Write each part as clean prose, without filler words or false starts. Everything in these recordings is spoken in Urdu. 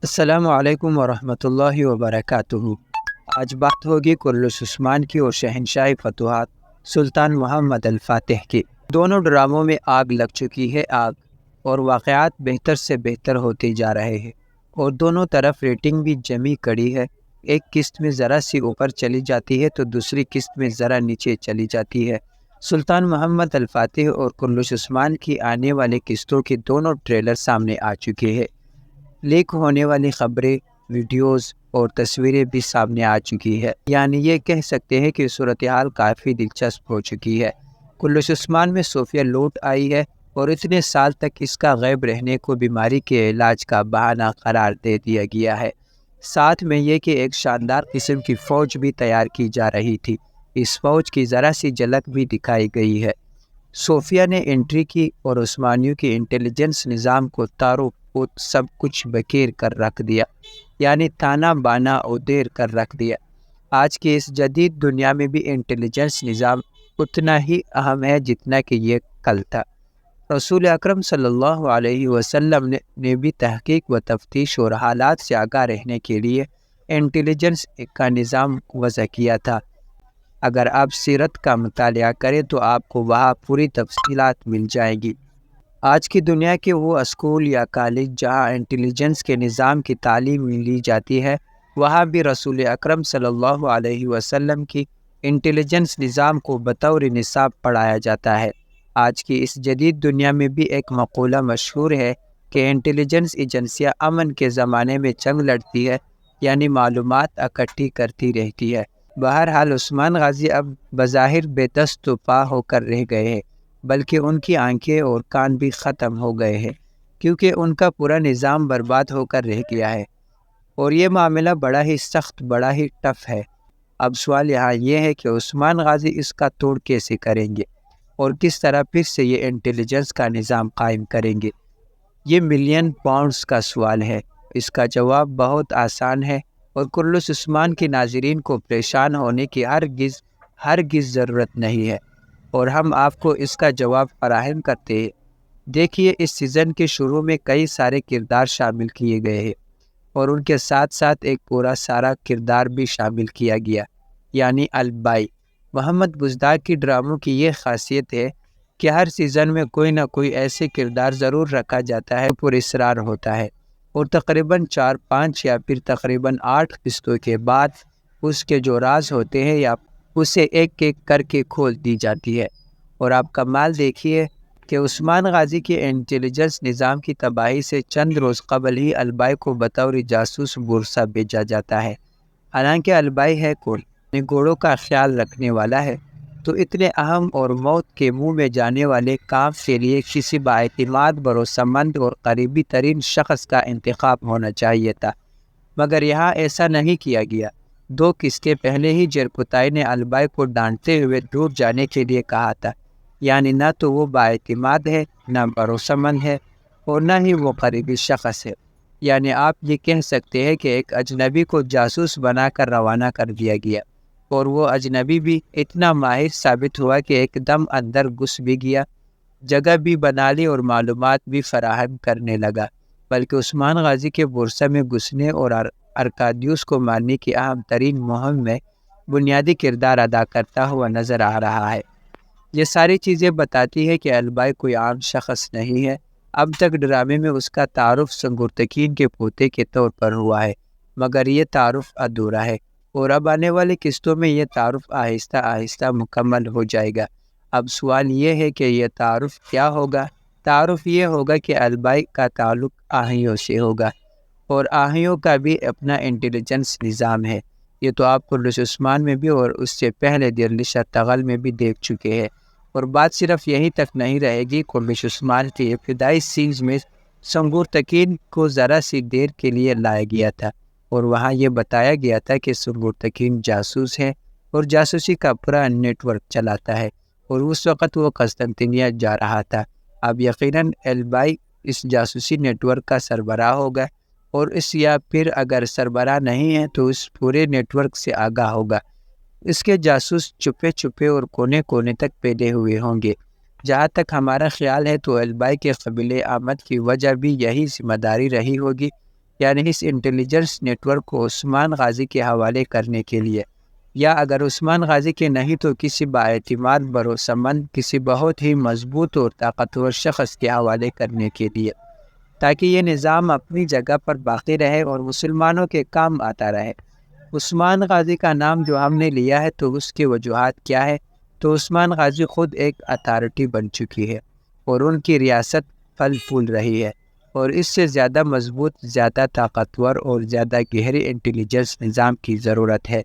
السلام علیکم ورحمۃ اللہ وبرکاتہ۔ آج بات ہوگی کرلس عثمان کی اور شہنشاہی فتوحات سلطان محمد الفاتح کی۔ دونوں ڈراموں میں آگ لگ چکی ہے اور واقعات بہتر سے بہتر ہوتے جا رہے ہیں اور دونوں طرف ریٹنگ بھی جمی کڑی ہے۔ ایک قسط میں ذرا سی اوپر چلی جاتی ہے تو دوسری قسط میں ذرا نیچے چلی جاتی ہے۔ سلطان محمد الفاتح اور کرلس عثمان کی آنے والے قسطوں کے دونوں ٹریلر سامنے آ چکے ہیں۔ لیک ہونے والی خبریں، ویڈیوز اور تصویریں بھی سامنے آ چکی ہے، یعنی یہ کہہ سکتے ہیں کہ صورتحال کافی دلچسپ ہو چکی ہے۔ کرلس عثمان میں صوفیہ لوٹ آئی ہے اور اتنے سال تک اس کا غائب رہنے کو بیماری کے علاج کا بہانہ قرار دے دیا گیا ہے۔ ساتھ میں یہ کہ ایک شاندار قسم کی فوج بھی تیار کی جا رہی تھی۔ اس فوج کی ذرا سی جھلک بھی دکھائی گئی ہے۔ صوفیہ نے انٹری کی اور عثمانیوں کی انٹیلیجنس نظام کو تارو پوت سب کچھ بکیر کر رکھ دیا، یعنی تانا بانا ادھیر کر رکھ دیا۔ آج کی اس جدید دنیا میں بھی انٹیلیجنس نظام اتنا ہی اہم ہے جتنا کہ یہ کل تھا۔ رسول اکرم صلی اللہ علیہ وسلم نے بھی تحقیق و تفتیش اور حالات سے آگاہ رہنے کے لیے انٹیلیجنس کا نظام وضع کیا تھا۔ اگر آپ سیرت کا مطالعہ کریں تو آپ کو وہاں پوری تفصیلات مل جائیں گی۔ آج کی دنیا کے وہ اسکول یا کالج جہاں انٹیلیجنس کے نظام کی تعلیم لی جاتی ہے، وہاں بھی رسول اکرم صلی اللہ علیہ وسلم کی انٹیلیجنس نظام کو بطور نصاب پڑھایا جاتا ہے۔ آج کی اس جدید دنیا میں بھی ایک مقولہ مشہور ہے کہ انٹیلیجنس ایجنسیاں امن کے زمانے میں جنگ لڑتی ہے، یعنی معلومات اکٹھی کرتی رہتی ہے۔ بہرحال عثمان غازی اب بظاہر بے دست و پا ہو کر رہ گئے ہیں، بلکہ ان کی آنکھیں اور کان بھی ختم ہو گئے ہیں، کیونکہ ان کا پورا نظام برباد ہو کر رہ گیا ہے اور یہ معاملہ بڑا ہی سخت، بڑا ہی ٹف ہے۔ اب سوال یہاں یہ ہے کہ عثمان غازی اس کا توڑ کیسے کریں گے اور کس طرح پھر سے یہ انٹیلیجنس کا نظام قائم کریں گے؟ یہ ملین پاؤنڈز کا سوال ہے۔ اس کا جواب بہت آسان ہے اور کرلس عثمان کے ناظرین کو پریشان ہونے کی ہرگز ضرورت نہیں ہے، اور ہم آپ کو اس کا جواب فراہم کرتے ہیں۔ دیکھیے، اس سیزن کے شروع میں کئی سارے کردار شامل کیے گئے ہیں اور ان کے ساتھ ساتھ ایک پورا سارا کردار بھی شامل کیا گیا، یعنی البائی۔ محمد بزدار کی ڈراموں کی یہ خاصیت ہے کہ ہر سیزن میں کوئی نہ کوئی ایسے کردار ضرور رکھا جاتا ہے پر اصرار ہوتا ہے، اور تقریباً 4-5 یا پھر تقریباً 8 قسطوں کے بعد اس کے جو راز ہوتے ہیں یا اسے ایک ایک کر کے کھول دی جاتی ہے۔ اور آپ کمال دیکھیے کہ عثمان غازی کے انٹیلیجنس نظام کی تباہی سے چند روز قبل ہی البائی کو بطور جاسوس بورسا بھیجا جاتا ہے۔ حالانکہ البائی ہے کون؟ گھوڑوں کا خیال رکھنے والا ہے، تو اتنے اہم اور موت کے منہ میں جانے والے کام کے لیے کسی بااعتماد، بھروسہ مند اور قریبی ترین شخص کا انتخاب ہونا چاہیے تھا، مگر یہاں ایسا نہیں کیا گیا۔ 2 قسطیں پہلے ہی جرپوتائی نے البائی کو ڈانٹتے ہوئے دور جانے کے لیے کہا تھا، یعنی نہ تو وہ بااعتماد ہے، نہ بھروسہ مند ہے، اور نہ ہی وہ قریبی شخص ہے۔ یعنی آپ یہ کہہ سکتے ہیں کہ ایک اجنبی کو جاسوس بنا کر روانہ کر دیا گیا، اور وہ اجنبی بھی اتنا ماہر ثابت ہوا کہ ایک دم اندر گھس بھی گیا، جگہ بھی بنا لی اور معلومات بھی فراہم کرنے لگا، بلکہ عثمان غازی کے بورسا میں گھسنے اور ارکادیوس کو مارنے کی اہم ترین مہم میں بنیادی کردار ادا کرتا ہوا نظر آ رہا ہے۔ یہ ساری چیزیں بتاتی ہے کہ البائی کوئی عام شخص نہیں ہے۔ اب تک ڈرامے میں اس کا تعارف سنگرتکین کے پوتے کے طور پر ہوا ہے، مگر یہ تعارف ادھورا ہے، اور اب آنے والے قسطوں میں یہ تعارف آہستہ آہستہ مکمل ہو جائے گا۔ اب سوال یہ ہے کہ یہ تعارف کیا ہوگا؟ تعارف یہ ہوگا کہ البائی کا تعلق آہیوں سے ہوگا، اور آہیوں کا بھی اپنا انٹیلیجنس نظام ہے۔ یہ تو آپ کرلس عثمان میں بھی اور اس سے پہلے دیرلش ارطغرل میں بھی دیکھ چکے ہیں۔ اور بات صرف یہیں تک نہیں رہے گی۔ کرلس عثمان کی ابتدائی سینز میں سنگرتکین کو ذرا سی دیر کے لیے لایا گیا تھا، اور وہاں یہ بتایا گیا تھا کہ سنگرتکین جاسوس ہے اور جاسوسی کا پورا نیٹ ورک چلاتا ہے، اور اس وقت وہ قسطنطنیہ جا رہا تھا۔ اب یقیناً البائی اس جاسوسی نیٹ ورک کا سربراہ ہوگا، اور یا پھر اگر سربراہ نہیں ہے تو اس پورے نیٹ ورک سے آگاہ ہوگا۔ اس کے جاسوس چھپے چھپے اور کونے کونے تک پھیلے ہوئے ہوں گے۔ جہاں تک ہمارا خیال ہے تو البائی کے قبیلے آمد کی وجہ بھی یہی ذمہ داری رہی ہوگی یعنی اس انٹیلیجنس نیٹ ورک کو عثمان غازی کے حوالے کرنے کے لیے، یا اگر عثمان غازی کے نہیں تو کسی بااعتماد بھروسہ مند، کسی بہت ہی مضبوط اور طاقتور شخص کے حوالے کرنے کے لیے، تاکہ یہ نظام اپنی جگہ پر باقی رہے اور مسلمانوں کے کام آتا رہے۔ عثمان غازی کا نام جو ہم نے لیا ہے تو اس کی وجوہات کیا ہے؟ تو عثمان غازی خود ایک اتھارٹی بن چکی ہے اور ان کی ریاست پھل پھول رہی ہے، اور اس سے زیادہ مضبوط، زیادہ طاقتور اور زیادہ گہری انٹیلیجنس نظام کی ضرورت ہے۔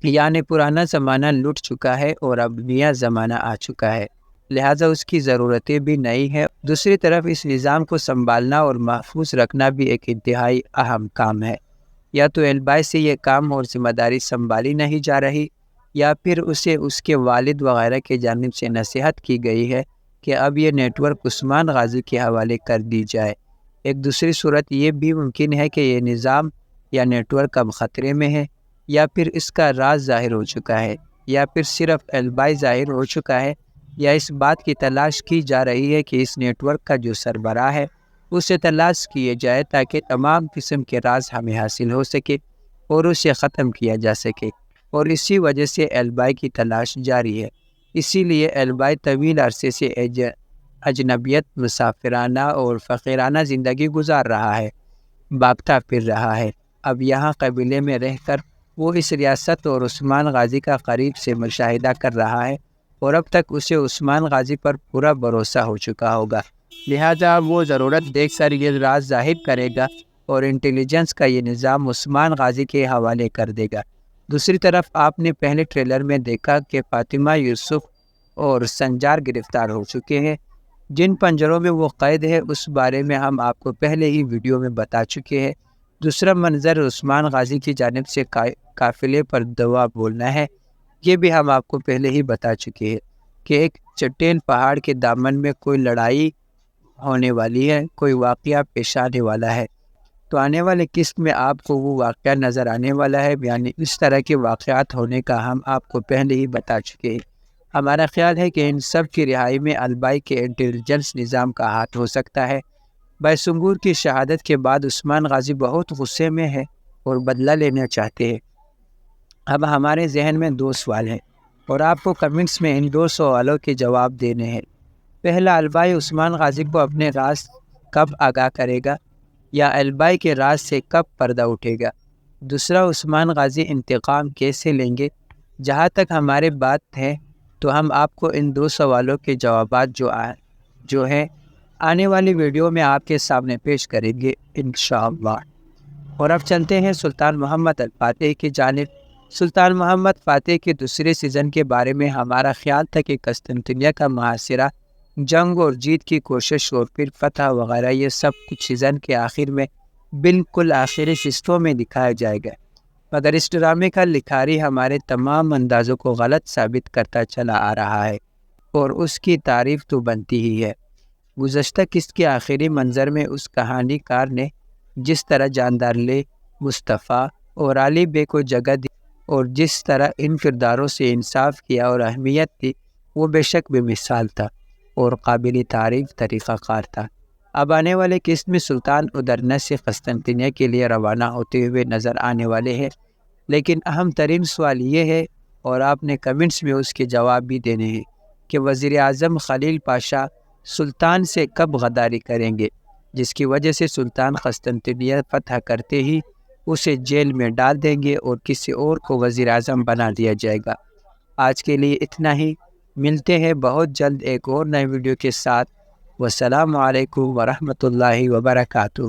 یعنی پرانا زمانہ لٹ چکا ہے اور اب نیا زمانہ آ چکا ہے، لہٰذا اس کی ضرورتیں بھی نئی ہیں۔ دوسری طرف اس نظام کو سنبھالنا اور محفوظ رکھنا بھی ایک انتہائی اہم کام ہے۔ یا تو البائی سے یہ کام اور ذمہ داری سنبھالی نہیں جا رہی، یا پھر اسے اس کے والد وغیرہ کی جانب سے نصیحت کی گئی ہے کہ اب یہ نیٹ ورک عثمان غازی کے حوالے کر دی جائے۔ ایک دوسری صورت یہ بھی ممکن ہے کہ یہ نظام یا نیٹ ورک اب خطرے میں ہے، یا پھر اس کا راز ظاہر ہو چکا ہے، یا پھر صرف البائی ظاہر ہو چکا ہے، یا اس بات کی تلاش کی جا رہی ہے کہ اس نیٹ ورک کا جو سربراہ ہے اسے تلاش کیے جائے تاکہ تمام قسم کے راز ہمیں حاصل ہو سکے اور اسے ختم کیا جا سکے، اور اسی وجہ سے البائی کی تلاش جاری ہے۔ اسی لیے البائی طویل عرصے سے اجنبیت، مسافرانہ اور فقیرانہ زندگی گزار رہا ہے، بھاگتا پھر رہا ہے۔ اب یہاں قبیلے میں رہ کر وہ اس ریاست اور عثمان غازی کا قریب سے مشاہدہ کر رہا ہے، اور اب تک اسے عثمان غازی پر پورا بھروسہ ہو چکا ہوگا، لہٰذا وہ ضرورت دیکھ کر یہ راز ظاہر کرے گا اور انٹیلیجنس کا یہ نظام عثمان غازی کے حوالے کر دے گا۔ دوسری طرف آپ نے پہلے ٹریلر میں دیکھا کہ فاطمہ یوسف اور سنجار گرفتار ہو چکے ہیں، جن پنجروں میں وہ قید ہے اس بارے میں ہم آپ کو پہلے ہی ویڈیو میں بتا چکے ہیں۔ دوسرا منظر عثمان غازی کی جانب سے قافلے پر دعا بولنا ہے، یہ بھی ہم آپ کو پہلے ہی بتا چکے ہیں کہ ایک چٹیل پہاڑ کے دامن میں کوئی لڑائی ہونے والی ہے، کوئی واقعہ پیش آنے والا ہے۔ تو آنے والے قسط میں آپ کو وہ واقعہ نظر آنے والا ہے، یعنی اس طرح کے واقعات ہونے کا ہم آپ کو پہلے ہی بتا چکے ہیں۔ ہمارا خیال ہے کہ ان سب کی رہائی میں البائی کے انٹیلیجنس نظام کا ہاتھ ہو سکتا ہے۔ بائسنگور کی شہادت کے بعد عثمان غازی بہت غصے میں ہے اور بدلہ لینا چاہتے ہیں۔ اب ہمارے ذہن میں دو سوال ہیں اور آپ کو کمنٹس میں ان دو سوالوں کے جواب دینے ہیں۔ پہلا، البائی عثمان غازی کو اپنے راز کب آگاہ کرے گا، یا البائی کے راز سے کب پردہ اٹھے گا؟ دوسرا، عثمان غازی انتقام کیسے لیں گے؟ جہاں تک ہمارے بات ہے تو ہم آپ کو ان دو سوالوں کے جوابات جو ہیں آنے والی ویڈیو میں آپ کے سامنے پیش کریں گے انشاءاللہ۔ اور اب چلتے ہیں سلطان محمد الفاتح کی جانب۔ سلطان محمد فاتح کے دوسرے سیزن کے بارے میں ہمارا خیال تھا کہ قسطنطنیہ کا محاصرہ، جنگ اور جیت کی کوشش اور پھر فتح وغیرہ، یہ سب کچھ سیزن کے آخر میں بالکل آخری قسطوں میں دکھایا جائے گا، مگر اس ڈرامے کا لکھاری ہمارے تمام اندازوں کو غلط ثابت کرتا چلا آ رہا ہے، اور اس کی تعریف تو بنتی ہی ہے۔ گزشتہ قسط کے آخری منظر میں اس کہانی کار نے جس طرح جاندار لے، مصطفیٰ اور علی بے کو جگہ دی اور جس طرح ان کرداروں سے انصاف کیا اور اہمیت دی، وہ بے شک بے مثال تھا اور قابل تعریف طریقہ کار تھا۔ اب آنے والے قسط میں سلطان ادرنہ سے قسطنطنیہ کے لیے روانہ ہوتے ہوئے نظر آنے والے ہیں، لیکن اہم ترین سوال یہ ہے، اور آپ نے کمنٹس میں اس کے جواب بھی دینے ہیں، کہ وزیر اعظم خلیل پاشا سلطان سے کب غداری کریں گے، جس کی وجہ سے سلطان قسطنطنیہ فتح کرتے ہی اسے جیل میں ڈال دیں گے اور کسی اور کو وزیر اعظم بنا دیا جائے گا۔ آج کے لیے اتنا ہی، ملتے ہیں بہت جلد ایک اور نئے ویڈیو کے ساتھ۔ والسلام علیکم ورحمۃ اللہ وبرکاتہ۔